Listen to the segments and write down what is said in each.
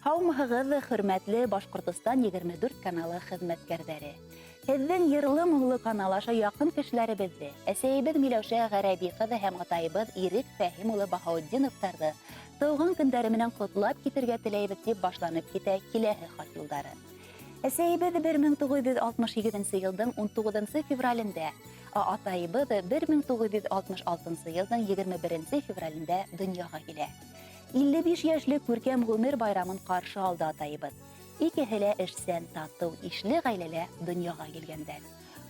Һаумыһығыҙ, хөрмәтле Башҡортостан 24 каналы хеҙмәткәрҙәре. Һеҙҙең йырлы моңло канал аша яҡын кешеләребеҙҙе, әсәйебеҙ Миләүшә Ғәрәби ҡыҙы һәм атайыбыҙ Ирек Фәһим улы Баһаутдиновтарҙы тыуған көндәре менән ҡотлап китергә теләйбеҙ дип башланып китә киләһе хат юлдары. Әсәйебеҙ 1967 йылдың 19 февралендә, атайыбыҙ 1966 йылдың 21 февралендә донъяға килә. 55 йәшлек күркәм ғүмер байрамын ҡаршы алды атайыбыҙ. Икеһе лә эшсән, татыу, ишле ғаиләлә донъяға килгәндәр.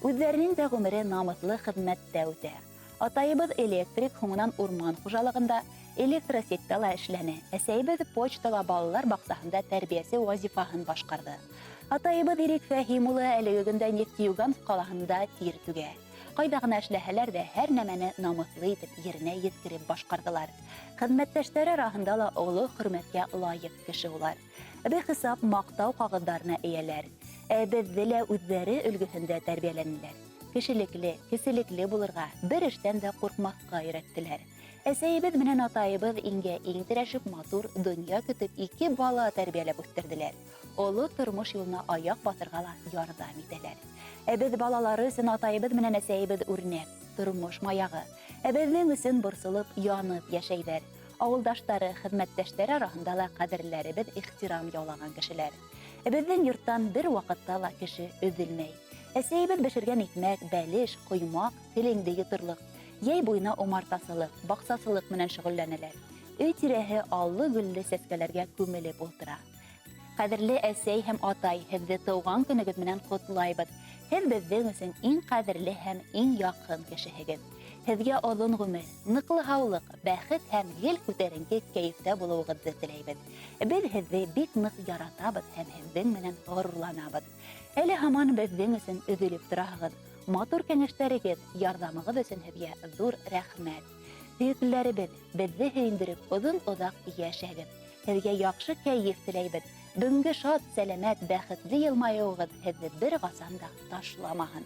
Үҙҙәренең дә ғүмере намыҫлы хеҙмәттә үтә. Атайыбыҙ электрик, һуңынан урман хужалығында, электросетта ла эшләне. Әсәйебеҙ почтала балалар баҡсаһында тәрбиәсе вазифаһын башҡарҙы. Атайыбыҙ Ирек Фәһим улы әлеге көндә Нефтеюганск ҡалаһында тир түгә. Ҡайҙа ғына эшләһәләр дә һәр нәмәне намыҫлы итеп еренә еткереп башҡарҙылар. Хеҙмәттәштәре араһында ла оло хөрмәткә лайыҡ кеше улар. Бихисап маҡтау ҡағыҙҙарына эйәләр. Беҙҙе лә үҙҙәре өлгөһөндә тәрбиәләнеләр. Кеселекле булырға, бер эштән дә ҡурҡмаҫҡа өйрәттеләр. Әсәйебеҙ менән атайыбыҙ иңгә иң терәшеп матур донъя көтөп 2 бала тәрбиәләп үҫтерҙеләр. Оло тормош юлына аяҡ баҫырға ла ярҙам итәләр. Беҙ балалары өсөн атайыбыҙ менән әсәйебеҙ үрнәк, тормош маяғы. Беҙҙең өсөн борсолоп, янып йәшәйҙәр. Ауылдаштары, хеҙмәттәштәре араһында ла ҡәҙерләребеҙ ихтирам яулаған кешеләр. Беҙҙең йорттан бер ваҡытта ла кеше өҙөлмәй. Әсәйебеҙ бешергән икмәк, бәлеш, ҡоймаҡ, телеңде йоторлоҡ, йәй буйына умартасылыҡ, баҡсасылыҡ менән шөғөлләнәләр. Өй тирәһе аллы-гөллө сәскәләргә күмелеп ултыра. Ҡәҙерле әсәй һәм атай, һеҙҙе тыуған көнөгөҙ менән ҡотлайбыҙ. Һеҙ беҙҙең өсөн иң ҡәҙерле һәм иң яҡын кешеһегеҙ. Һеҙгә оҙон ғүмер, ныҡлы һаулыҡ, бәхет һәм гел күтәренке кәйефтә булыуығыҙҙы теләйбеҙ. Беҙ һеҙҙе бик ныҡ яратабыҙ һәм һеҙҙең менән ғорурланабыҙ. Әле һаман беҙҙең өсөн өҙөлөп тораһығыҙ. Матур кәңәштәрегеҙ, ярҙамығыҙ өсөн һеҙгә ҙур рәхмәт. Һөйөкләребеҙ, беҙҙе һөйөндөрөп, оҙон-оҙаҡ йәшәгеҙ. Һеҙгә яҡшы кәйеф теләйбеҙ. Бөгөнгө шат, сәләмәт, бәхетле йылмайыуығыҙ һеҙҙе бер ҡасан да ташламаһын.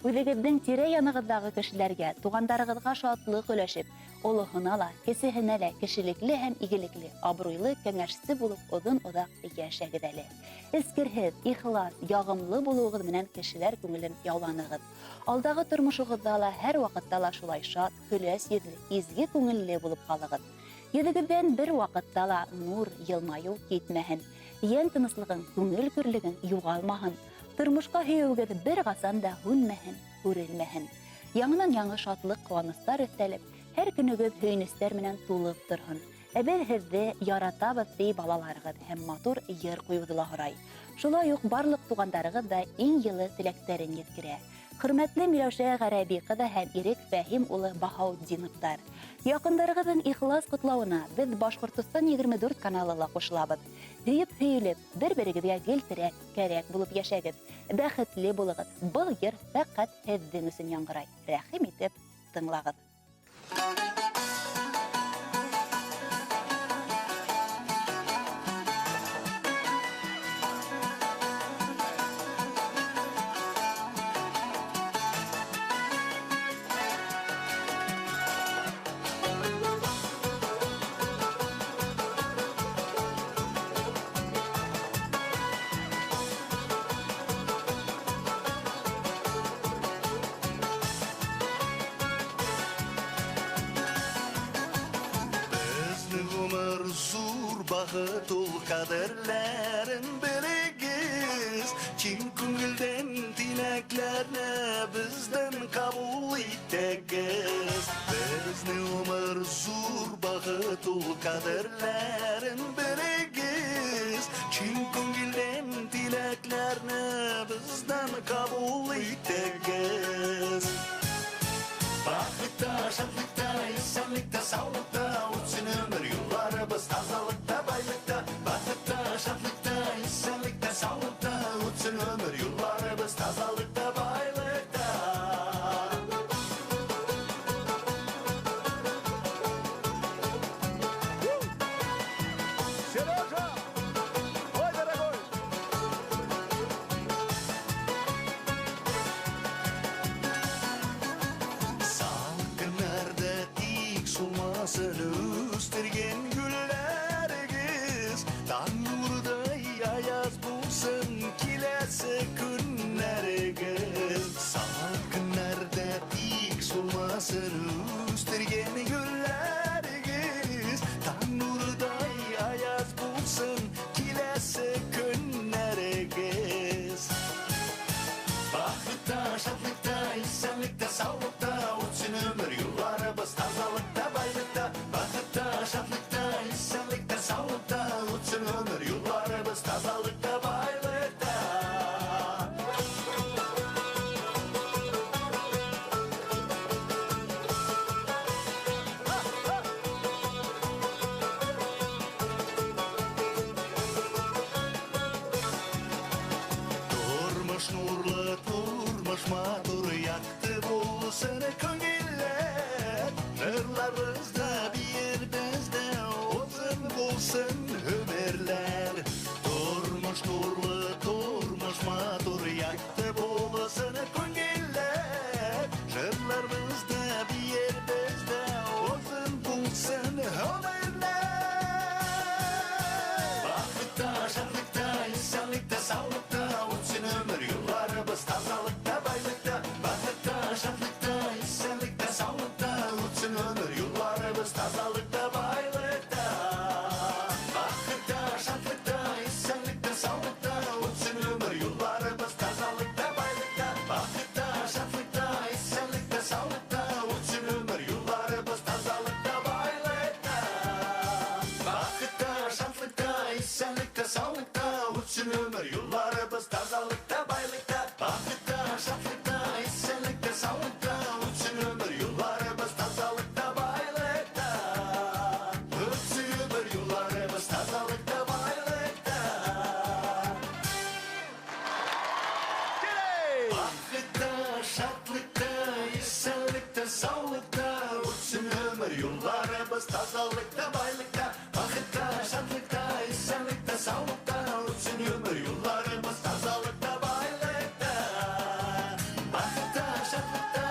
Үҙегеҙҙең тирә-янығыҙҙағы кешеләргә, туғандарығыҙға шатлыҡ өләшеп, олоһона ла, кесеһенә лә кешелекле һәм игелекле, абруйлы кәңәшсе булып оҙон-оҙаҡ йәшәгеҙ әле. Эскерһеҙ, ихлас, яғымлы булыуығыҙ менән кешеләр күңелен яуланығыҙ. Алдағы тормошоғоҙҙа ла һәр ваҡытта ла шулай шат, көләс йөҙлө, изге күңелле булып ҡалығыҙ. Йөҙөгөҙҙән бер ваҡытта ла нур, йылмайыу китмәһен. Йән тыныслығың, күңел көрлөгөң юғалмаһын. Тормошҡа һөйөүегеҙ бер ҡасан да һүнмәһен, һүрелмәһен. Яңынан-яңы шатлыҡ, ҡыуаныстар өҫтәлеп, һәр көнөгөҙ һөйөнөстәр менән тулып торһон. Беҙ һеҙҙе яратабыҙ ди балаларығыҙ һәм матур йыр ҡуйыуҙы ла һорай. Шулай уҡ барлыҡ туғандарығыҙ да иң йылы теләктәрен еткерә. Хөрмәтле Миләүшә Ғәрәби ҡыҙы һәм Ирек Фәһим улы Баһаутдиновтар. Яҡындарығыҙҙың ихлас ҡотлауына беҙ Башҡортостан 24 каналы ла ҡушылабыҙ. Һөйөп-һөйөлөп, бер-берегеҙгә гел терәк, кәрәк булып йәшәгеҙ. Бәхетле булығыҙ. Был йыр фәҡәт һеҙҙең өсөн яңғырай. Рәхим итеп тыңлағыҙ. Бақыт ул қадірлерін білегіз, кең көңілден тіләкләрні бізден қабыл итегіз. Біздің өмір зур бақыт ул қадірлерін білегіз, кең көңілден тіләкләрні бізден қабыл итегіз. Бақытта, шаттықта, исәнлікте, саулықта өтсін өмір юлларыбыз, тазалықта, байлықта. Бақытта, шаттықта, исәнлікте, саулықта өтсін өмір юлларыбыз, тазалықта, байлықта. Сережа! Ой, дорогой! Salkınlarda tik solmasını üstürgen güllergiz, tan nurda Bahtın üstürgen gülleriniz Tan nurday ayaz bulsun Kilese günleriniz Bakıtta, şadlıkta, insanlıkta, sağlıkta Uçsun ömür yıllarımız tazalıkta, baylıkta Bakıtta, şadlıkta, insanlıkta, sağlıkta Uçsun ömür yıllarımız tazalıkta, baylıkta Turmuş nurlu, turmuş matur Yaktı bulsun köngüller Jırlarınızda bir bezde Uzun bulsun ömürler Turmuş nurlu, turmuş matur Yaktı bulsun köngüller Jırlarınızda bir bezde Uzun bulsun ömürler Bakıtta, şadlıkta, insanlıkta, sağlıkta Uçsun ömür yıllarımız tazalıkta, baylıkta Bakıtta, şadlıkta, insanlıkta, sağlıkta Uçsun ömür yıllarımız tazalıkta, baylıkta Bakıtta, şadlıkta, insanlıkta, sağlıkta Uçsun ömür yıllarımız tazalıkta, baylıkta Bakıtta, şadlıkta, insanlıkta, sağlıkta Uçsun ömür yıllarımız tazalıkta, baylıkta Bakıtta, şadlıkta, insanlıkta, sağlıkta Uçsun ömür yıllarımız tazalıkta, baylıkta Bakıtta, şadlıkta, insanlıkta, sağlıkta Uçsun ömür yıllarımız tazalıkta, baylıkta Uçsun ömür yıllarımız tazalıkta, baylıkta Bakıtta, şadlıkta, insanlıkta, sağlıkta Uçsun ömür yıllarımız tazalıkta, baylıkta Bakıtta, şadlıkta, insanlıkta, sağlıkta Uçsun ömür yıllarımız tazalıkta, baylıkta Bakıtta, şadlıkta,